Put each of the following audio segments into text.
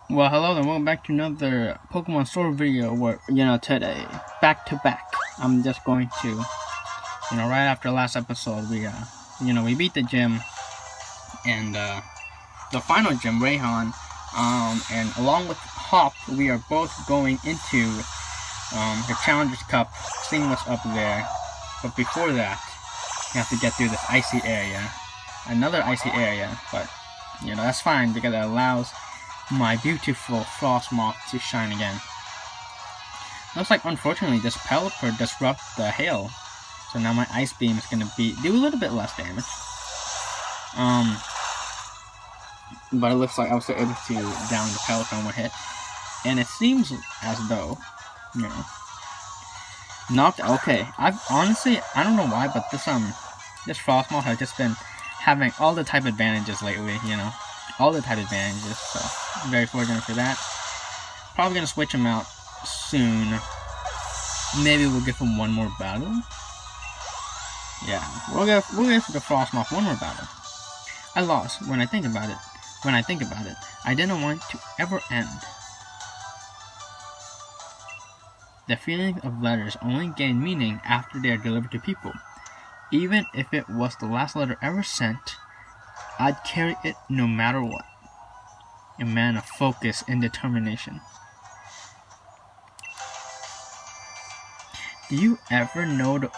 Well, hello and welcome back to another Pokemon Sword video where, today, back to back, I'm just going to, right after last episode, we beat the gym, and, the final gym, Rayhan, and along with Hop, we are both going into, the Challengers Cup, seeing what's up there, but before that, you have to get through this icy area, another icy area, but, that's fine because it allows my beautiful Frostmoth to shine again. Looks like unfortunately this Pelipper disrupts the hail, so now my Ice Beam is gonna do a little bit less damage. But it looks like I was still able to down the Pelipper in one hit, and it seems as though, knocked. Okay, I don't know why, but this Frostmoth has just been having all the type advantages lately. All the type advantages. So very fortunate for that. Probably gonna switch him out soon. Maybe we'll give him one more battle. Yeah, we'll give the Frostmoth one more battle. I lost. When I think about it, I didn't want to ever end. The feeling of letters only gain meaning after they are delivered to people. Even if it was the last letter ever sent, I'd carry it no matter what. A man of focus and determination. Do you ever know the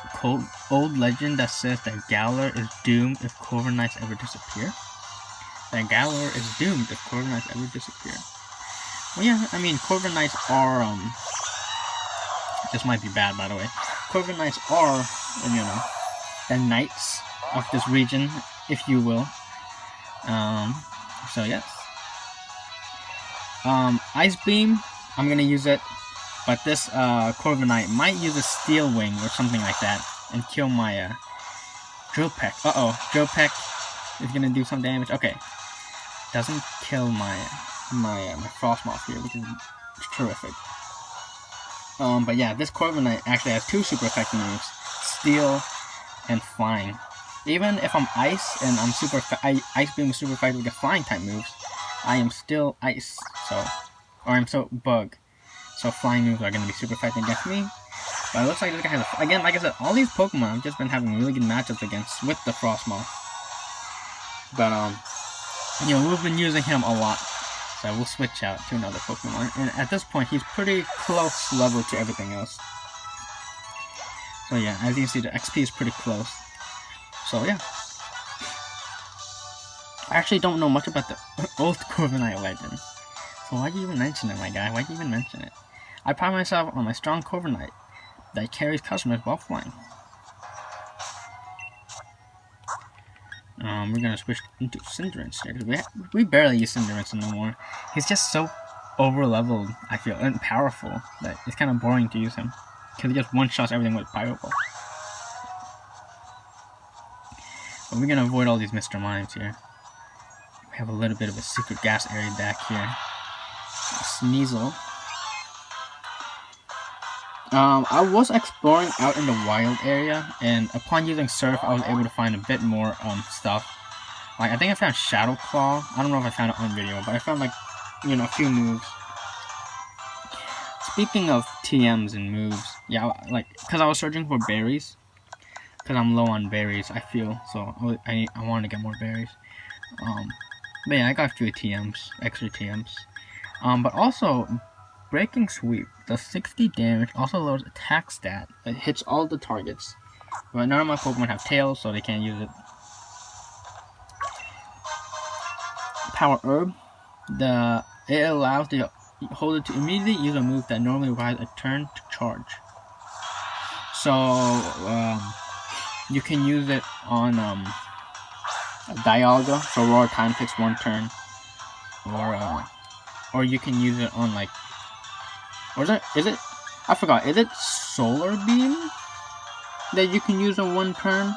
old legend that says that Galar is doomed if Corviknights ever disappear? That Galar is doomed if Corviknights ever disappear. Well, yeah, I mean, Corviknights are, this might be bad, by the way. Corviknights are, the knights of this region, if you will. So yes. Ice Beam, I'm gonna use it, but this Corviknight might use a Steel Wing or something like that and kill my Drill Peck. Drill Peck is gonna do some damage. Okay, doesn't kill my Frostmoth here, which is terrific. But yeah, this Corviknight actually has two super effective moves: Steel and Flying. Even if I'm Ice and I'm Ice Beam is super effective with Flying type moves, I am still Ice, or I'm so Bug. So Flying moves are going to be super effective against me. But it looks like this guy has again, like I said, all these Pokemon I've just been having really good matchups against with the Frostmoth. But we've been using him a lot. So we'll switch out to another Pokemon. And at this point, he's pretty close level to everything else. So yeah, as you can see, the XP is pretty close. So yeah. I actually don't know much about the old Corviknight legend. So why'd you even mention it, my guy? Why'd you even mention it? I pride myself on my strong Corviknight that carries customers while flying. We're gonna switch into Cinderace here, because we barely use Cinderace no more. He's just so over-leveled, I feel, and powerful, that it's kind of boring to use him. Because he just one-shots everything with Pyro Ball. But we're gonna avoid all these Mr. Mimes here. We have a little bit of a secret gas area back here. Sneasel. I was exploring out in the wild area, and upon using Surf, I was able to find a bit more stuff. Like, I think I found Shadow Claw. I don't know if I found it on video, but I found, like, a few moves. Speaking of TMs and moves, yeah, like, because I was searching for berries. Because I'm low on berries, I feel, so I wanted to get more berries. But yeah, I got a few TMs, extra TMs. But also, Breaking Sweep does 60 damage, also lowers attack stat. It hits all the targets. But none of my Pokemon have tails, so they can't use it. Power Herb. It allows the holder to immediately use a move that normally requires a turn to charge. So, you can use it on Dialga, so Roar Time takes one turn. Or you can use it on, like, or is it? I forgot. Is it Solar Beam that you can use on one turn?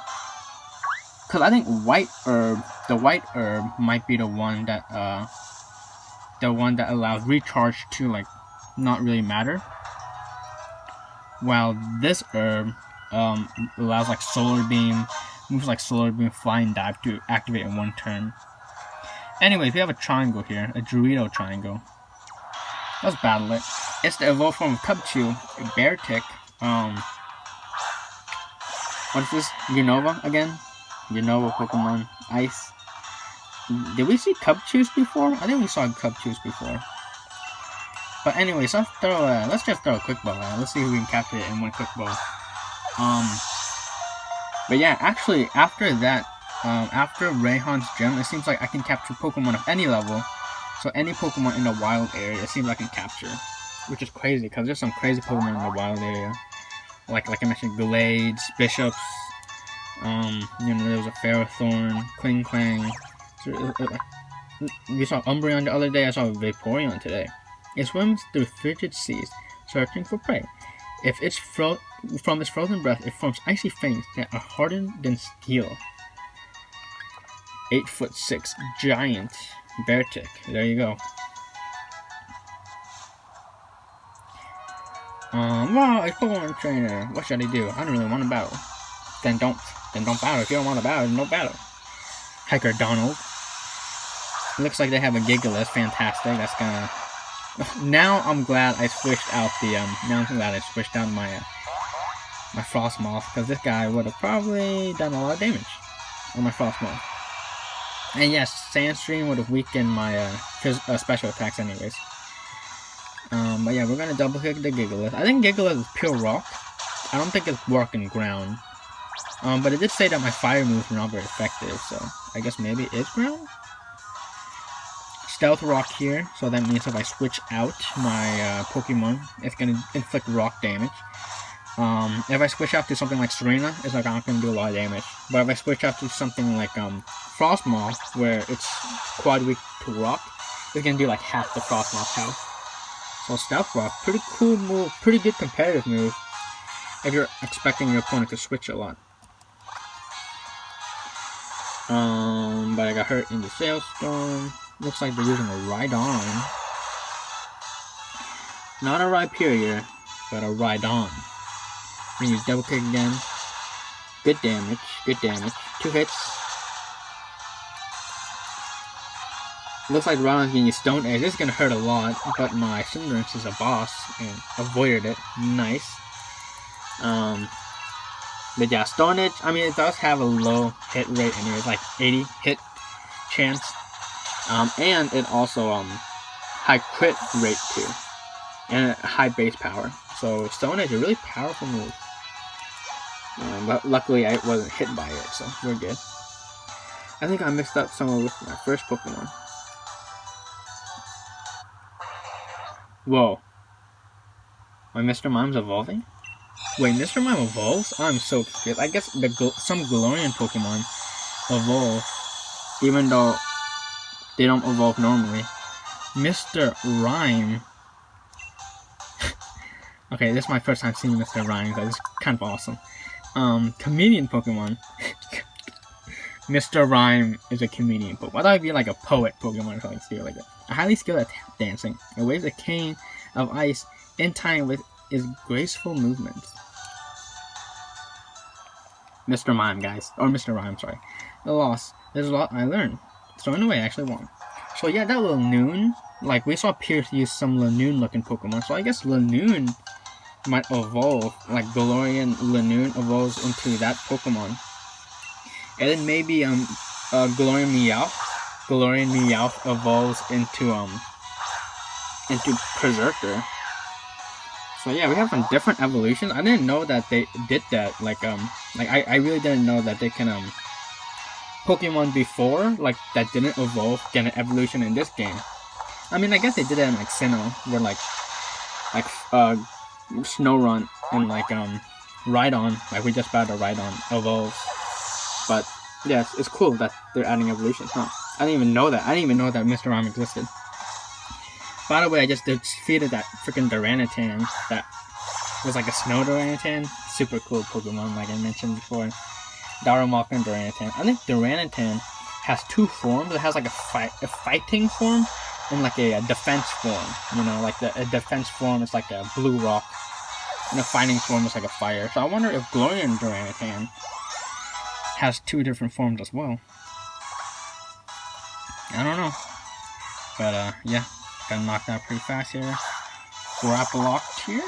Because I think the White Herb might be the one that allows recharge to, like, not really matter. While this herb allows, like, Solar Beam, moves like Solar Beam, Flying Dive to activate in one turn. Anyways, we have a triangle here, a Dorito triangle. Let's battle it. It's the evolved form of Cubchoo, Beartic. What is this? Unova again? Unova Pokemon. Ice. Did we see Cubchoos before? I think we saw Cubchoos before. But anyways, let's just throw a quick ball out. Let's see if we can capture it in one quick ball. But yeah, actually, after that, after Raihan's gym, it seems like I can capture Pokemon of any level. So any Pokemon in the wild area, it seems like I can capture. Which is crazy, because there's some crazy Pokemon in the wild area. Like I mentioned, Glades, Bishops, there was a Ferrothorn, Kling Clang. We saw Umbreon the other day, I saw Vaporeon today. It swims through frigid seas, searching for prey. If it's from its frozen breath, it forms icy fangs that are hardened than steel. 8'6", giant Beartic. There you go. Wow, a Pokemon trainer. What should I do? I don't really want to battle. Then don't battle. If you don't want to battle, then don't battle. Hiker Donald. Looks like they have a Gigalith. Fantastic. That's gonna. Now I'm glad I switched out my my Frostmoth, because this guy would have probably done a lot of damage on my Frostmoth. And yes, Sandstream would have weakened my special attacks anyways. But yeah, we're gonna double kick the Gigalith. I think Gigalith is pure rock. I don't think it's rock and ground. But it did say that my fire moves were not very effective, so I guess maybe it is ground? Stealth Rock here, so that means if I switch out my Pokemon, it's gonna inflict rock damage. If I switch out to something like Serena, it's like not gonna do a lot of damage. But if I switch out to something like Frostmoth, where it's quad weak to rock, it's gonna do like half the Frostmoth health. So Stealth Rock, pretty cool move, pretty good competitive move, if you're expecting your opponent to switch a lot. But I got hurt in the Sailstorm. Looks like they're using a Rhydon. Not a Rhyperior, but a Rhydon. We use double kick again. Good damage, good damage. 2 hits. Looks like Rhydon's gonna use Stone Edge. This is gonna hurt a lot, but my Cinderace is a boss and avoided it. Nice. But yeah, Stone Edge, I mean, it does have a low hit rate anyway, like 80 hit chance. And it also high crit rate too, and high base power. So Stone Edge is a really powerful move. But luckily I wasn't hit by it, so we're good. I think I mixed up some with my first Pokemon. Whoa. My Mr. Mime's evolving? Wait, Mr. Mime evolves? I'm so confused. I guess some Galarian Pokemon evolve, even though they don't evolve normally. Mr. Rhyme. Okay, this is my first time seeing Mr. Rhyme, so it's kind of awesome. Comedian Pokemon. Mr. Rhyme is a comedian Pokemon. I thought it'd be like a poet Pokemon or something stupid like that. A highly skilled at tap dancing. It waves a cane of ice in time with his graceful movements. Mr. Mime, guys. Or Mr. Rhyme, sorry. The loss. There's a lot I learned. So in a way, I actually won. So yeah, that Lanoon, like we saw Pierce use some Lanoon looking Pokemon, so I guess Lanoon might evolve, like Galarian Lanoon evolves into that Pokemon. And then maybe Galarian Meowth evolves into Berserker. So yeah, we have some different evolutions. I didn't know that they did that. I really didn't know that they can Pokemon before, like, that didn't evolve, get an evolution in this game. I mean, I guess they did that in, like, Sinnoh, where, like, Snorunt and, like, Rhydon, like, we just battled Rhydon, evolves. But, yeah, it's cool that they're adding evolutions, huh? I didn't even know that. I didn't even know that Mr. Rhyme existed. By the way, I just defeated that freaking Duranitan that was, like, a snow Duranitan. Super cool Pokemon, like I mentioned before. Darumaka and Duranitan. I think Duranitan has 2 forms. It has like a fighting form and like a defense form. You know, like a defense form is like a blue rock, and a fighting form is like a fire. So I wonder if Galarian Duranitan has 2 different forms as well. I don't know. But yeah, got knocked out pretty fast here. Grapple locked here.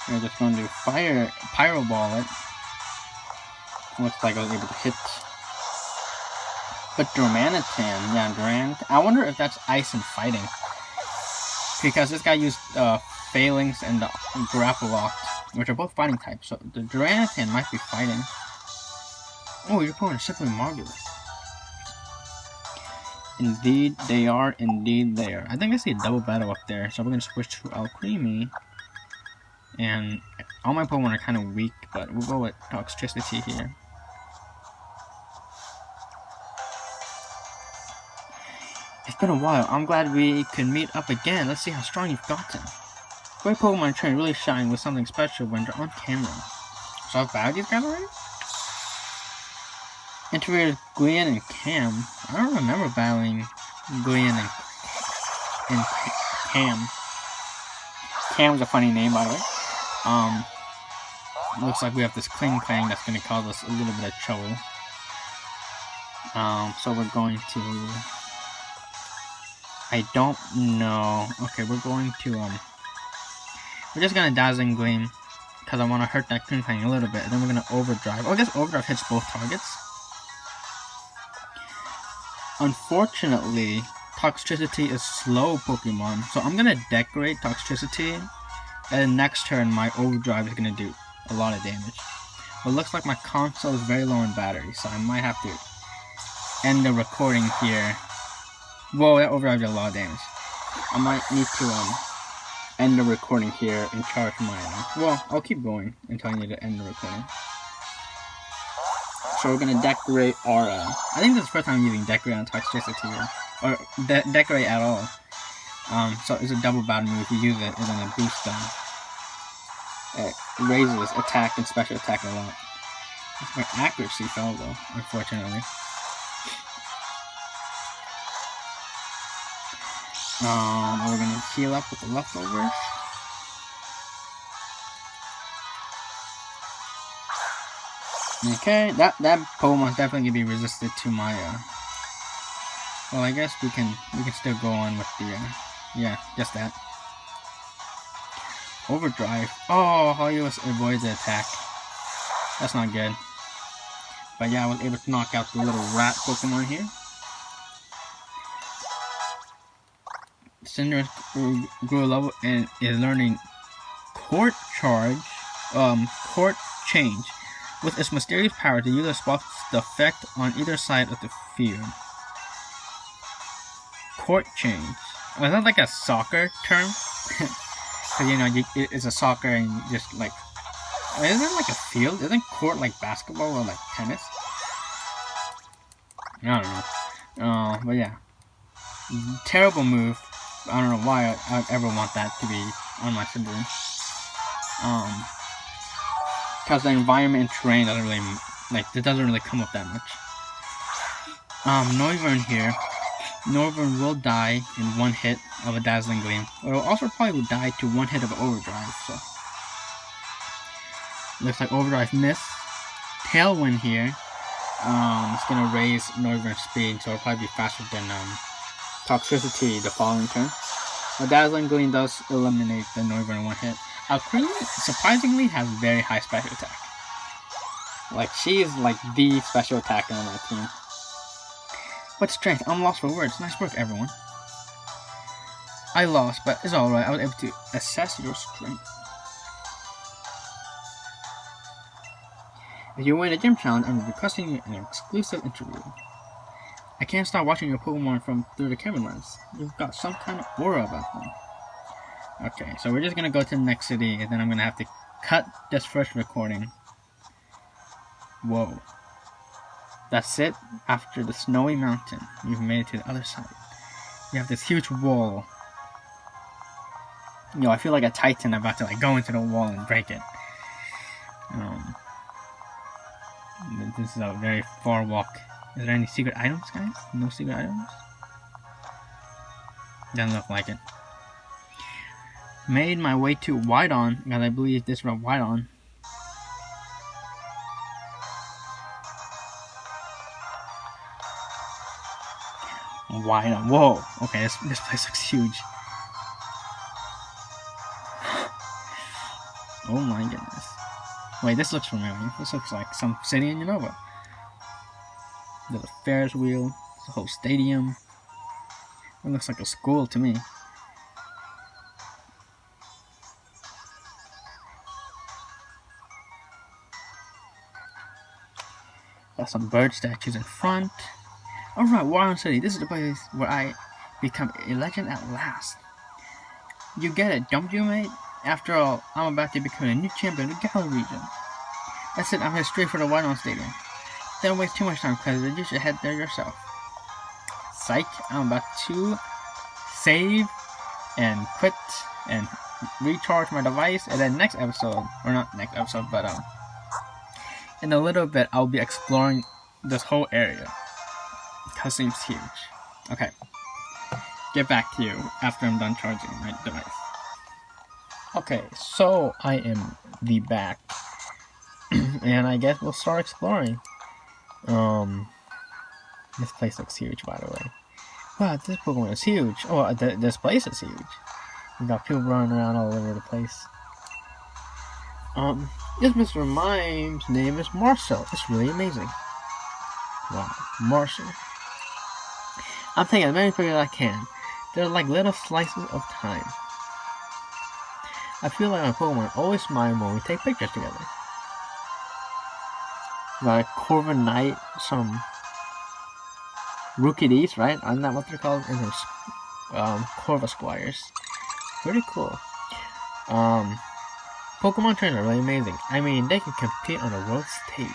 We're just going to Pyro Ball it. Looks like I was able to hit. But Duranitan, yeah, Durant. I wonder if that's Ice and Fighting. Because this guy used Phalanx and Grapple Locked, which are both fighting types. So the Duranitan might be fighting. Oh, your opponent is simply marvelous. Indeed, they are. Indeed, they are. I think I see a double battle up there. So we're going to switch to Alcremie. And all my Pokemon are kind of weak, but we'll go with Toxtricity here. It's been a while. I'm glad we could meet up again. Let's see how strong you've gotten. Great Pokemon train really shine with something special when they're on camera. So how bad these guys already? Integrated Glean and Cam. I don't remember battling Glean and Cam. Cam's a funny name, by the way. Looks like we have this Kling Fang that's going to cause us a little bit of trouble. So we're going to... I don't know. Okay, we're going to, we're just going to Dazzling Gleam, because I want to hurt that Kling Fang a little bit, and then we're going to Overdrive. Oh, I guess Overdrive hits both targets. Unfortunately, Toxtricity is slow Pokemon, so I'm going to Decorate Toxtricity, and next turn my Overdrive is going to do a lot of damage. But it looks like my console is very low in battery, so I might have to end the recording here. Whoa, that Overdrive did a lot of damage. I might need to end the recording here and charge my... well, I'll keep going until I need to end the recording. So we're going to Decorate Aura. I think this is the first time I'm using Decorate on Toxtricity here. Or Decorate at all. So it's a double battle move. If you use it, it's going to boost them. It raises attack and special attack a lot. My accuracy fell though, unfortunately. We're gonna heal up with the leftovers. Okay, that Pokemon's definitely gonna be resistant to my well, I guess we can still go on with the yeah, just that. Overdrive. Oh, Helios avoids the attack. That's not good. But yeah, I was able to knock out the little rat Pokemon here. Cinder grew a level and is learning Court Charge, Court Change. With its mysterious power, the user swaps the effect on either side of the field. Court Change. Oh, is that like a soccer term? Because, you know, it's a soccer and just like... isn't it like a field? Isn't court like basketball or like tennis? I don't know. But yeah. Terrible move. I don't know why I'd ever want that to be on my Sibling. Because the environment and terrain doesn't really, like, it doesn't really come up that much. Noivern here. Noivern will die in one hit of a Dazzling Gleam. It will also probably die to one hit of an Overdrive, so. Looks like Overdrive miss. Tailwind here. It's gonna raise Noivern's speed, so it'll probably be faster than, Toxtricity the following turn. The Dazzling Gleam does eliminate the Noivern in one hit. Alcremie surprisingly has very high special attack. Like, she is like the special attacker on my team. What strength? I'm lost for words. Nice work, everyone. I lost, but it's alright. I was able to assess your strength. If you win a gym challenge, I'm requesting an exclusive interview. I can't stop watching your Pokemon from through the camera lens. You've got some kind of aura about them. Okay, so we're just gonna go to the next city, and then I'm gonna have to cut this first recording. Whoa. That's it. After the snowy mountain, you've made it to the other side. You have this huge wall. You know, I feel like a Titan about to like go into the wall and break it. This is a very far walk. Is there any secret items, guys? No secret items? Doesn't look like it. Made my way to Wyndon, because I believe this is Wyndon. Wyndon. Whoa. Okay, this place looks huge. Oh my goodness. Wait, this looks familiar. This looks like some city in Unova. There's a Ferris wheel. There's a whole stadium. It looks like a school to me. Got some bird statues in front. Alright, Wyndon City. This is the place where I become a legend at last. You get it, don't you, mate? After all, I'm about to become a new champion of the Galar region. That's it, I'm headed straight for the Wyndon Stadium. Don't waste too much time, President. You should head there yourself. Psych, I'm about to save and quit and recharge my device, and then next episode, or not next episode, but in a little bit, I'll be exploring this whole area. It seems huge. Okay. Get back to you after I'm done charging my device. Okay, so I am back. And I guess we'll start exploring. This place looks huge, by the way. Wow, this Pokemon is huge. Oh, this place is huge. We got people running around all over the place. This Mr. Mime's name is Marcel. It's really amazing. Wow, Marcel. I'm taking as many pictures as I can. They're like little slices of time. I feel like my Pokemon always smile when we take pictures together. Like Corviknight, some Crookedness, right? Isn't that what they're called? And there's Corvisquires. Pretty cool. Pokemon trainers are really amazing. I mean, they can compete on the world stage.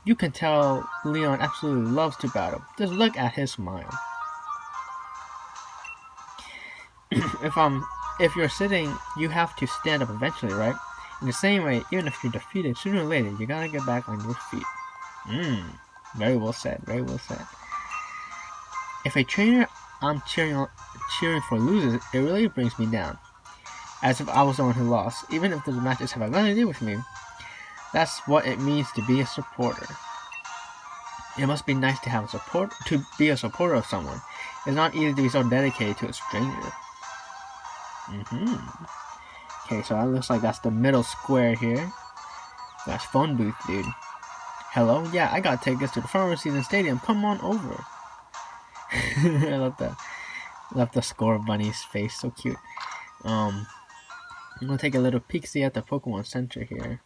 You can tell Leon absolutely loves to battle. Just look at his smile. If you're sitting, you have to stand up eventually, right? In the same way, even if you're defeated, sooner or later, you gotta get back on your feet. Very well said, very well said. If a trainer I'm cheering for loses, it really brings me down. As if I was the one who lost, even if the matches have nothing to do with me. That's what it means to be a supporter. It must be nice to have to be a supporter of someone. It's not easy to be so dedicated to a stranger. Okay, so that looks like that's the middle square here. That's phone booth, dude. Hello? Yeah, I got tickets to the Farmers Season Stadium. Come on over. I love the Score Bunny's face. So cute. I'm gonna take a little peek-see at the Pokemon Center here.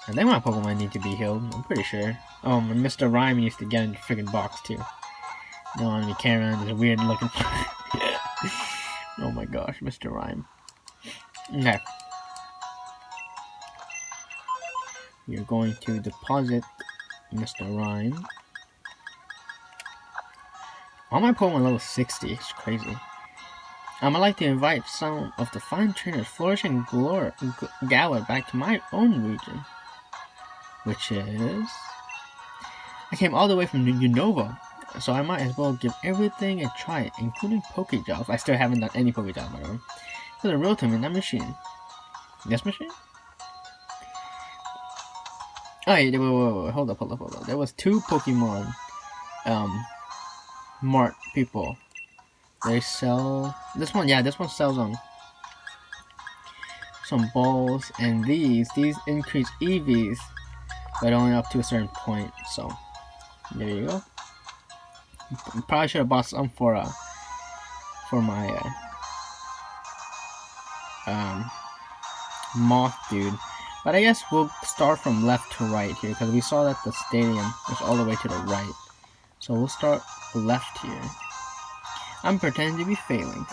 I think my Pokemon need to be healed. I'm pretty sure. Mr. Rhyme used to get in the freaking box too. No one be carrying around this weird looking. Oh my gosh, Mr. Rhyme. Okay. You're going to deposit Mr. Rhyme. All my Pokemon level 60. It's crazy. I'd like to invite some of the fine trainers Flourish and Galar back to my own region. Which is... I came all the way from Unova, so I might as well give everything a try, including Pokejobs. I still haven't done any Pokejobs, by the way. There's a real time in that machine. This machine? Oh, yeah, wait, hold up. There was 2 Pokemon, Mart people. They sell... This one sells some balls, and these increase EVs, but only up to a certain point, so there you go. Probably should have bought some for my moth dude, but I guess we'll start from left to right here, because we saw that the stadium is all the way to the right, so we'll start left here. I'm pretending to be Phalanx.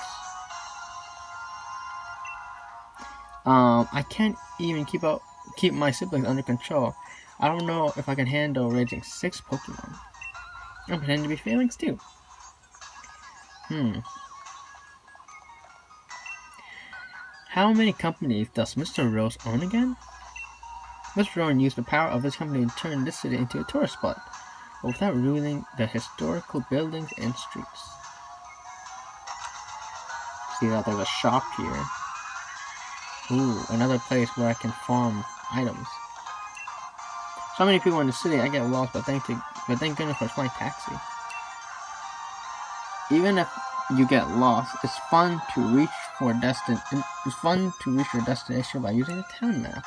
I can't even keep my siblings under control. I don't know if I can handle raising 6 Pokemon. I'm pretending to be Phalanx too. How many companies does Mr. Rose own again? Mr. Rose used the power of his company to turn this city into a tourist spot, but without ruining the historical buildings and streets. See that there's a shop here. Ooh, another place where I can farm items. So many people in the city, I get lost, but thank goodness for a flying taxi. Even if you get lost, it's fun to reach your destination by using a town map.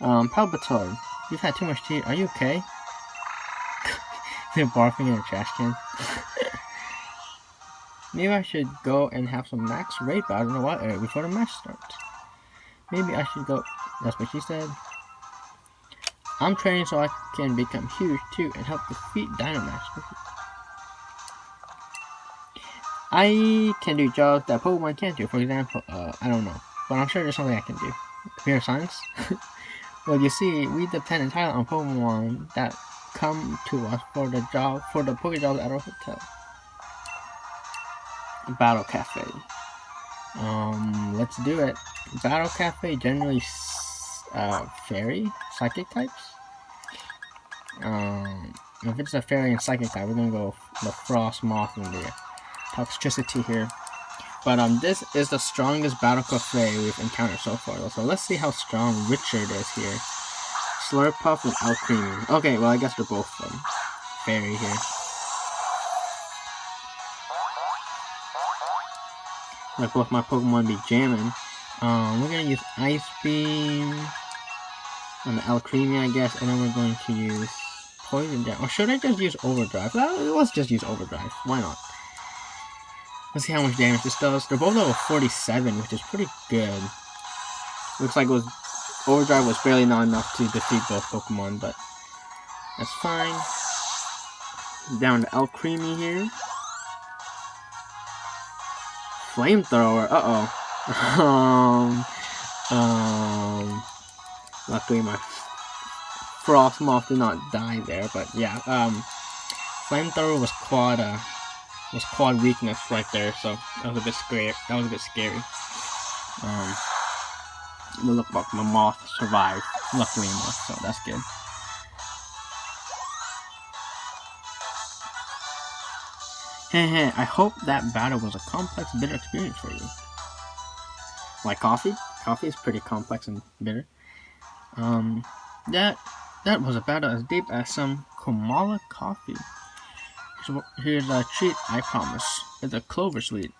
Palpatoid, you've had too much tea. Are you okay? They're barfing in a trash can. Maybe I should go and have some max raid battles in the wild area before the match starts. Maybe I should go. That's what she said. I'm training so I can become huge too and help defeat Dynamax. I can do jobs that Pokemon can't do. For example, I don't know, but I'm sure there's something I can do. Pure science? Well, you see, we depend entirely on Pokemon that come to us for the Pokejobs at our hotel. Battle Cafe. Let's do it. Battle Cafe generally fairy, psychic types. If it's a fairy and psychic type, we're gonna go the Frost, Moth, and the Toxtricity here. But this is the strongest Battle Cafe we've encountered so far. So let's see how strong Richard is here. Slurpuff and Alcremie. Okay, well I guess they're both fairy here. Like both my Pokemon be jamming. We're gonna use Ice Beam on the Alcremie, I guess, and then we're going to use Poison Jab. Or should I just use Overdrive? Let's just use Overdrive. Why not? Let's see how much damage this does. They're both level 47, which is pretty good. Looks like Overdrive was barely not enough to defeat both Pokemon, but that's fine. Down to Alcremie here. Flamethrower. Luckily my Frost Moth did not die there, but yeah. Flamethrower was quad weakness right there, so that was a bit scary. It looked like my Moth survived, luckily enough, so that's good. Heh, I hope that battle was a complex, bitter experience for you. Like coffee? Coffee is pretty complex and bitter. That was a battle as deep as some Komala coffee. So here's a treat, I promise. It's a clover sweet.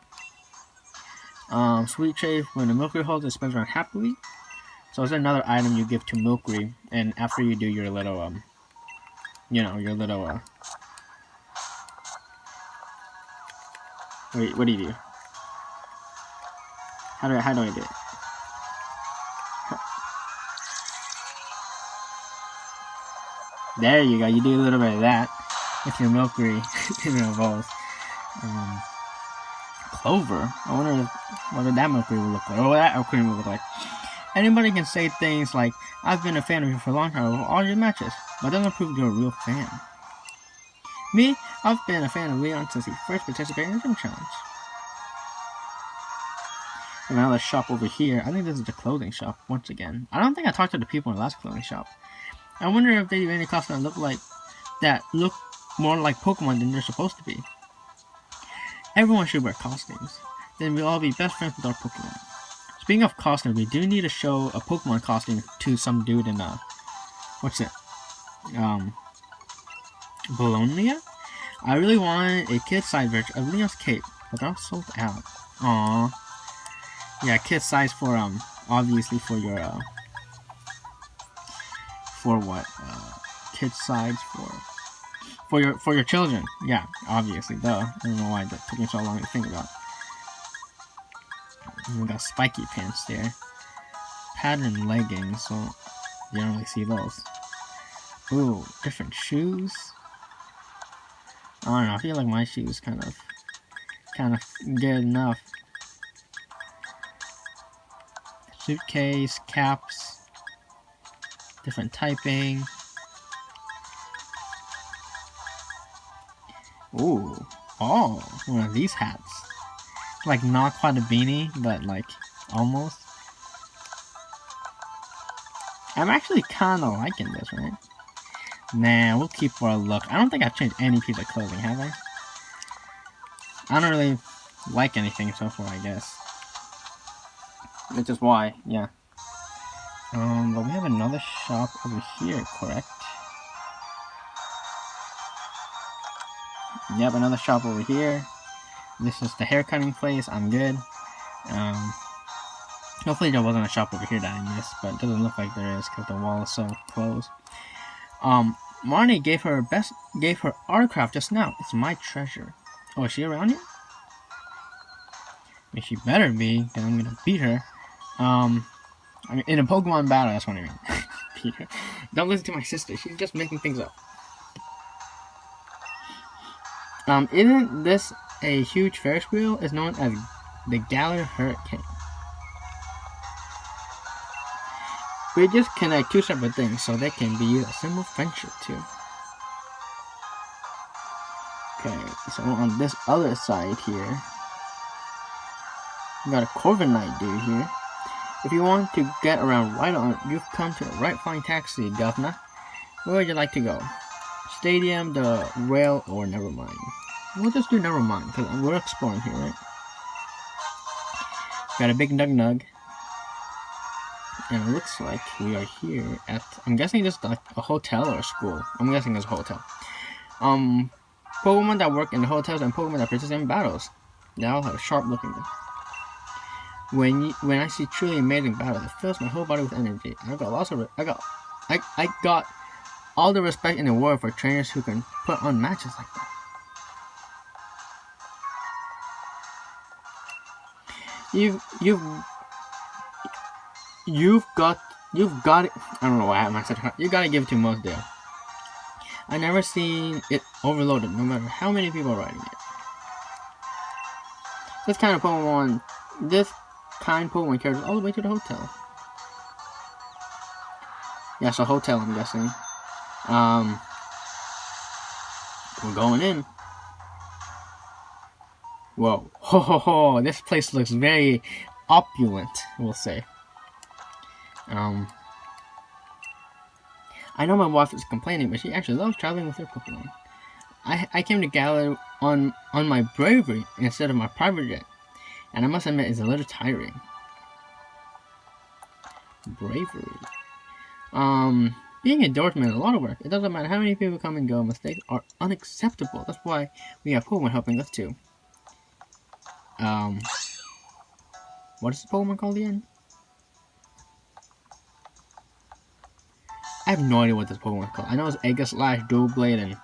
Sweet tray when the Milky holds it spins around happily. So it's another item you give to Milky, and after you do your little wait, what do you do? How do I do it? There you go. You do a little bit of that with your Milky in your balls. Clover. I wonder what that Milky would look like, or what that Alcremie would look like. Anybody can say things like, "I've been a fan of you for a long time over all your matches," but that doesn't prove you're a real fan. Me, I've been a fan of Leon since he first participated in the Gym Challenge. Another shop over here. I think this is the clothing shop once again. I don't think I talked to the people in the last clothing shop. I wonder if they do any costumes that look more like Pokemon than they're supposed to be. Everyone should wear costumes. Then we'll all be best friends with our Pokemon. Speaking of costumes, we do need to show a Pokemon costume to some dude in what's it? Bologna? I really wanted a kid-size version of Leon's cape, but they're all sold out. Aww. Yeah, kid size for obviously for your for what? Kid size for your children. Yeah, obviously, duh. I don't know why that took me so long to think about. We got spiky pants there. Pattern leggings, so you don't really see those. Ooh, different shoes. I don't know, I feel like my shoes kind of good enough. Suitcase, caps, different typing. Ooh, oh, one of these hats. Like not quite a beanie, but like almost. I'm actually kind of liking this, right? Nah, we'll keep for a look. I don't think I've changed any piece of clothing, have I? I don't really like anything so far, I guess. Which is why, yeah. But we have another shop over here, correct? Yep, another shop over here. This is the hair cutting place. I'm good. Hopefully there wasn't a shop over here that I missed, but it doesn't look like there is because the wall is so closed. Marnie gave her autograph just now. It's my treasure. Oh, is she around here? I mean, she better be, because I'm gonna beat her. I mean, in a Pokemon battle, that's what I mean. Beat her. Don't listen to my sister. She's just making things up. Isn't this a huge Ferris wheel? Is known as the Galar Hurricane. We just connect two separate things, so they can be a symbol of friendship too. Okay, so on this other side here, we got a Corviknight dude here. If you want to get around Wyndon, you've come to the right flying taxi, Governor. Where would you like to go? Stadium, the rail, or never mind? We'll just do never mind, because we're exploring here, right? Got a big Nug. And it looks like we are here at, I'm guessing this is like a hotel or a school. I'm guessing it's a hotel. Pokemon that work in the hotels and Pokemon that participate in battles. They all have a sharp looking thing. When I see truly amazing battles, it fills my whole body with energy. I got all the respect in the world for trainers who can put on matches like that. You've got it. I don't know why I said you gotta give it to Mosdale. I never seen it overloaded, no matter how many people are riding it. This kind of Pokemon carries all the way to the hotel. Yeah, so hotel, I'm guessing. We're going in. Whoa, ho ho ho! This place looks very opulent, we'll say. I know my wife is complaining, but she actually loves traveling with her Pokemon. I came to Galar on my bravery instead of my private jet, and I must admit it's a little tiring. Bravery. Being a Dorkman is a lot of work. It doesn't matter how many people come and go, mistakes are unacceptable. That's why we have Pokemon helping us too. What is the Pokemon called again? I have no idea what this Pokemon is called. I know it's Aegislash, Doublade, and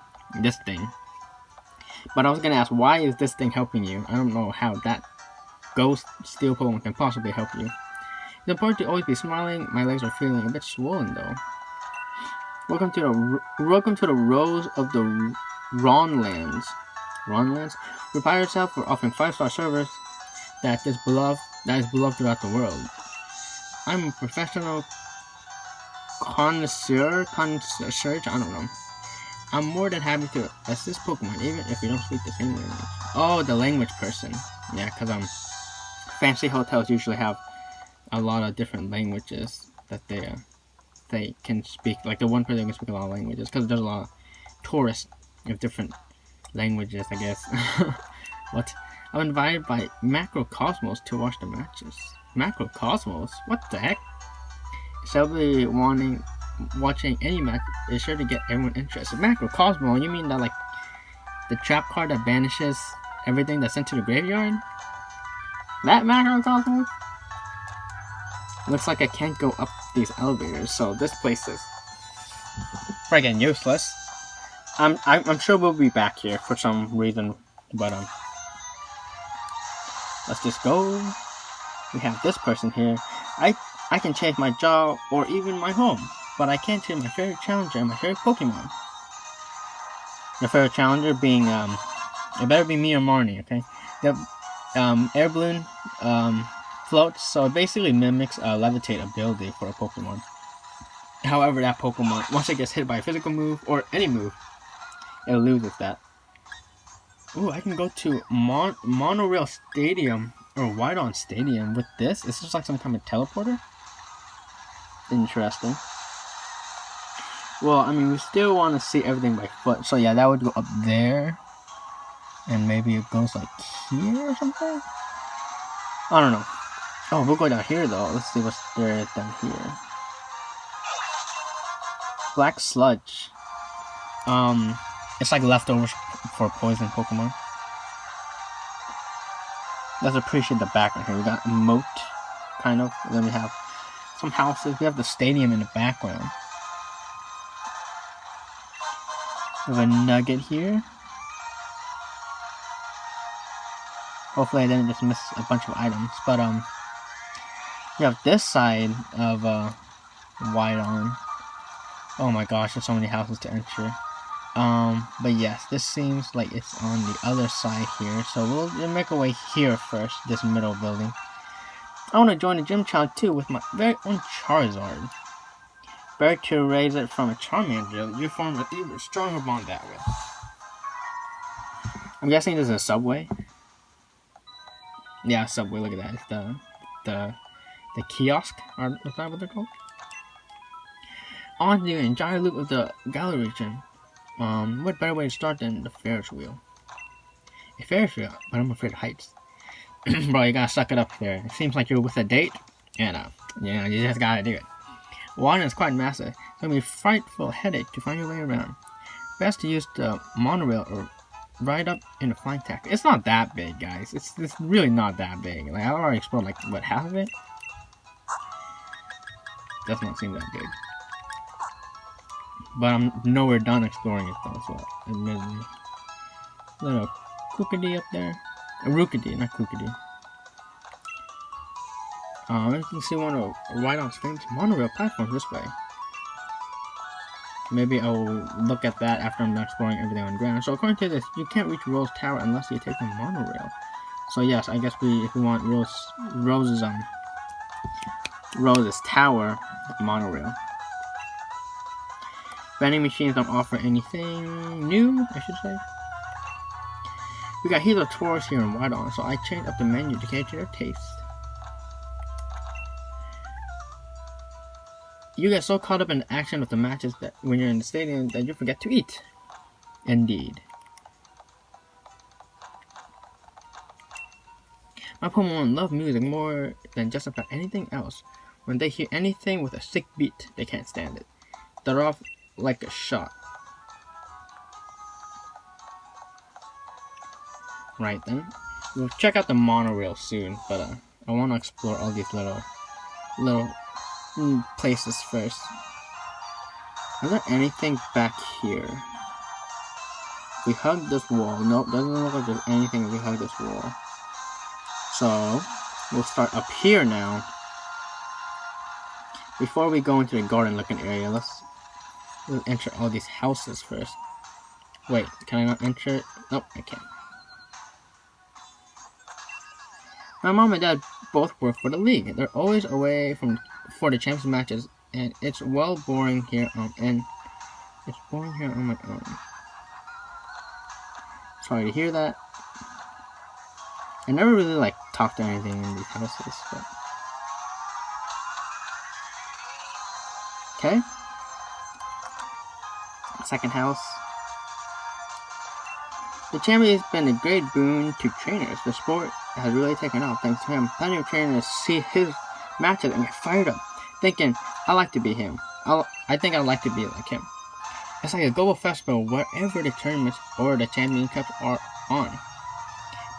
this thing. But I was gonna ask, why is this thing helping you? I don't know how that Ghost Steel Pokemon can possibly help you. It's important to always be smiling. My legs are feeling a bit swollen though. Welcome to the Rose of the Ronlands. Ronlands? Prepare yourself for offering 5-star service that is beloved throughout the world. I'm a professional connoisseur, I don't know. I'm more than happy to assist Pokemon, even if you don't speak the same language. Oh, the language person. Yeah, because fancy hotels usually have a lot of different languages that they can speak. Like the one person can speak a lot of languages, because there's a lot of tourists of different languages, I guess. What? I'm invited by Macrocosmos to watch the matches. Macrocosmos? What the heck? Somebody watching any match is sure to get everyone interested. Macrocosmo, you mean that like the trap card that banishes everything that's sent to the graveyard? That Macrocosmo? Looks like I can't go up these elevators, so this place is friggin' useless. I'm sure we'll be back here for some reason, but let's just go. We have this person here. I can change my job or even my home, but I can't change my favorite challenger and my favorite Pokemon. Your favorite challenger being it better be me or Marnie, okay? The air balloon floats, so it basically mimics a levitate ability for a Pokemon. However, that Pokemon, once it gets hit by a physical move or any move, it loses that. Ooh, I can go to Monorail Stadium or Wyndon Stadium with this. It's just like some kind of teleporter. Interesting. Well, I mean, we still want to see everything by foot. So yeah, that would go up there. And maybe it goes like here or something? I don't know. Oh, we'll go down here though. Let's see what's there down here. Black sludge. It's like leftover for poison Pokemon. Let's appreciate the background here. We got a moat, kind of. And then we have some houses. We have the stadium in the background. We have a nugget here. Hopefully I didn't just miss a bunch of items. But you have this side of Wyndon. Oh my gosh, there's so many houses to enter. But yes, this seems like it's on the other side here. So we'll make our way here first, this middle building. I want to join the gym challenge too with my very own Charizard. Better to raise it from a Charmander. You form an even stronger bond that way. I'm guessing this is a subway. Yeah, subway. Look at that. It's the kiosk. Is that what they're called? On to the entire loop of the Galar region. What better way to start than the Ferris wheel? A Ferris wheel, but I'm afraid of heights. Bro, you gotta suck it up there. It seems like you're with a date, and you just gotta do it. Wyndon is quite massive. It's gonna be a frightful headache to find your way around. Best to use the monorail or ride up in a flying taxi. It's not that big, guys. It's really not that big. Like, I already explored like what, half of it? Does not seem that big. But I'm nowhere done exploring it though, so admittedly. Little Crookedy up there. A Rookedy, not Crookedy. You can see one of Wyndon's famous monorail platforms this way. Maybe I'll look at that after I'm done exploring everything on ground. So according to this, you can't reach Rose Tower unless you take the monorail. So yes, I guess if we want Rose's Tower monorail. Vending machines don't offer anything new, I should say. We got heaps of tourists here in Wyndon, so I changed up the menu to cater to their taste. You get so caught up in the action of the matches that when you're in the stadium that you forget to eat. Indeed. My Pokemon love music more than just about anything else. When they hear anything with a sick beat, they can't stand it. They're off like a shot. Right then. We'll check out the monorail soon, but I want to explore all these little places first. Is there anything back here? We hug this wall. Nope, doesn't look like there's anything if we hug this wall. So, we'll start up here now. Before we go into the garden looking area, let's enter all these houses first. Wait, can I not enter it? Nope, I can't. My mom and dad both work for the league. They're always away for the champions matches, and it's boring here on my own. Sorry to hear that. I never really talked to anything in these houses, but okay. Second house. The champion has been a great boon to trainers. The sport has really taken off thanks to him. Plenty of trainers see his matches and get fired up, thinking, I like to be him. I think I'd like to be like him. It's like a global festival wherever the tournaments or the champion cups are on.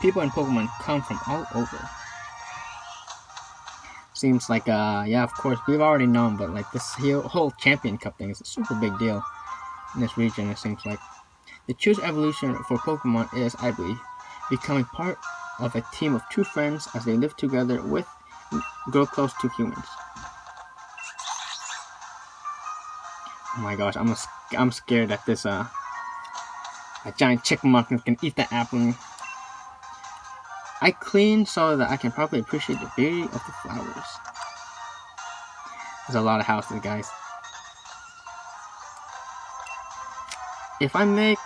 People and Pokemon come from all over. Seems like, yeah, of course, we've already known, but this whole champion cup thing is a super big deal in this region, it seems like. The choose evolution for Pokemon is, I believe, becoming part of a team of true friends as they live together grow close to humans. Oh my gosh, I'm scared that this a giant chickmunk can eat the apple. I clean so that I can properly appreciate the beauty of the flowers. There's a lot of houses, guys. If I make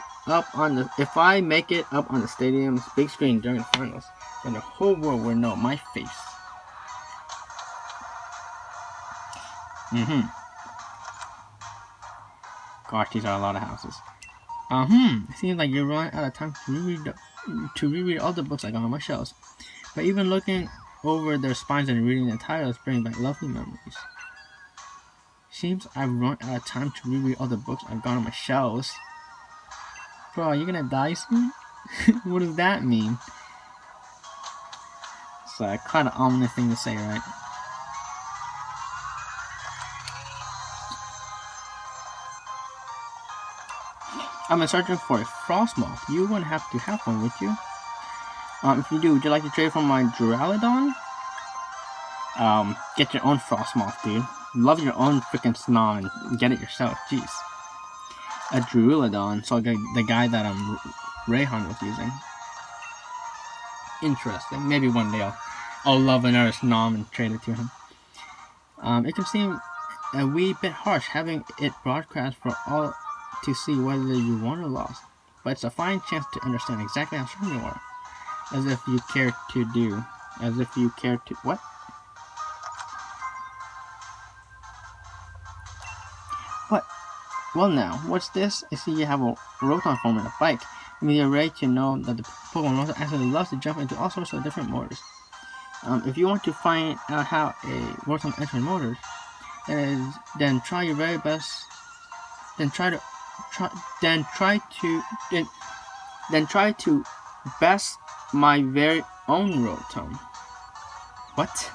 it up on the stadium's big screen during the finals, then the whole world will know my face. Gosh, these are a lot of houses. It seems like you're running out of time to reread all the books I got on my shelves. But even looking over their spines and reading the titles brings back lovely memories. Seems I've run out of time to reread all the books I've got on my shelves. Bro, are you gonna die soon? What does that mean? It's a kind of ominous thing to say, right? I'm searching for a frost moth. You wouldn't have to have one, would you? If you do, would you like to trade for my Duraludon? Get your own frost moth, dude. Love your own freaking Snom and get it yourself. Jeez. A Duraludon, so the guy that Rayhan was using. Interesting. Maybe one day I'll love another Snom and trade it to him. It can seem a wee bit harsh having it broadcast for all to see whether you won or lost, but it's a fine chance to understand exactly how strong you are. As if you care to what? What? Well now, what's this? I see you have a Rotom form and a bike. I mean, you're ready to know that the Pokemon actually loves to jump into all sorts of different motors. If you want to find out how a Rotom enters motors, then try your very best. Then try to best my very own Rotom. What?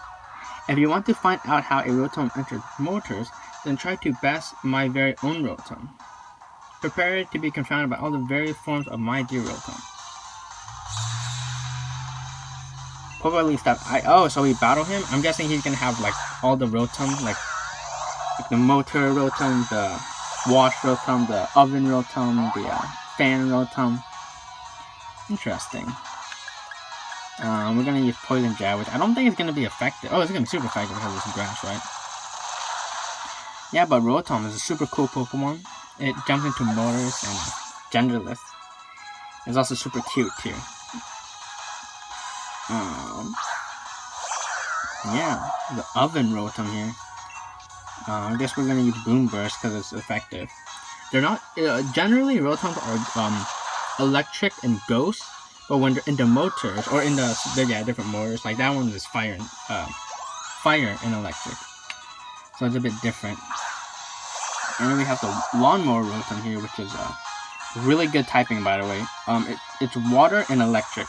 If you want to find out how a Rotom enters motors, then try to best my very own Rotom. Prepare to be confounded by all the various forms of my dear Rotom. Probably stop. So we battle him? I'm guessing he's gonna have like all the Rotom, like the motor Rotom, the wash Rotom, the oven Rotom, the fan Rotom. Interesting. We're gonna use Poison Jab, which I don't think it's gonna be effective. Oh, it's gonna be super effective because it's grass, right? Yeah, but Rotom is a super cool Pokemon. It jumps into motors and genderless. It's also super cute too. Yeah, the oven Rotom here. I guess we're gonna use Boom Burst because it's effective. They're not generally Rotoms are electric and ghost, but when they're in the motors or in the different motors, like that one is fire and electric, so it's a bit different. And then we have the Lawnmower Rotom here, which is really good typing, by the way. It's water and electric,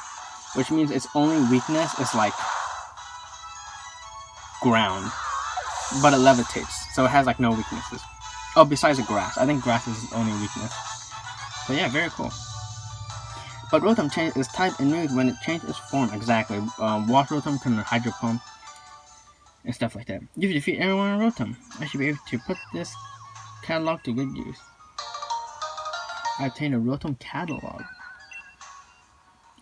which means its only weakness is like ground, but it levitates, so it has like no weaknesses. Oh, besides the grass. I think grass is its only weakness. So yeah, very cool. But Rotom changes its type and moves when it changes its form. Exactly. Wash Rotom can Hydro Pump and stuff like that. You defeat everyone in Rotom. I should be able to put this catalog to good use. I obtained a Rotom catalog.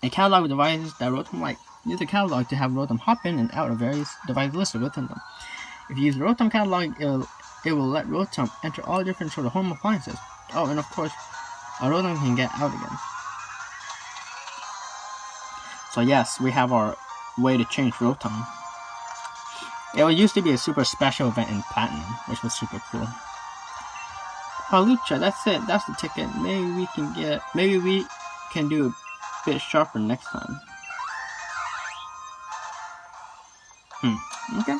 A catalog of devices that Rotom like. Use the catalog to have Rotom hop in and out of various devices listed within them. If you use the Rotom catalog, it will let Rotom enter all different sort of home appliances. Oh, and of course, a Rotom can get out again. So yes, we have our way to change Rotom. It used to be a super special event in Platinum, which was super cool. Lucha, that's it. That's the ticket. Maybe we can do a bit sharper next time. Okay.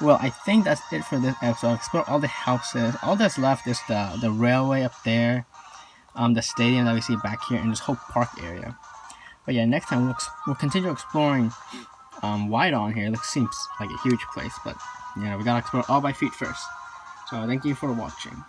Well, I think that's it for this episode. Explore all the houses. All that's left is the railway up there, the stadium that we see back here, and this whole park area. But yeah, next time we'll continue exploring Wyndon here. It seems like a huge place, but you know, we gotta explore all by feet first. So thank you for watching.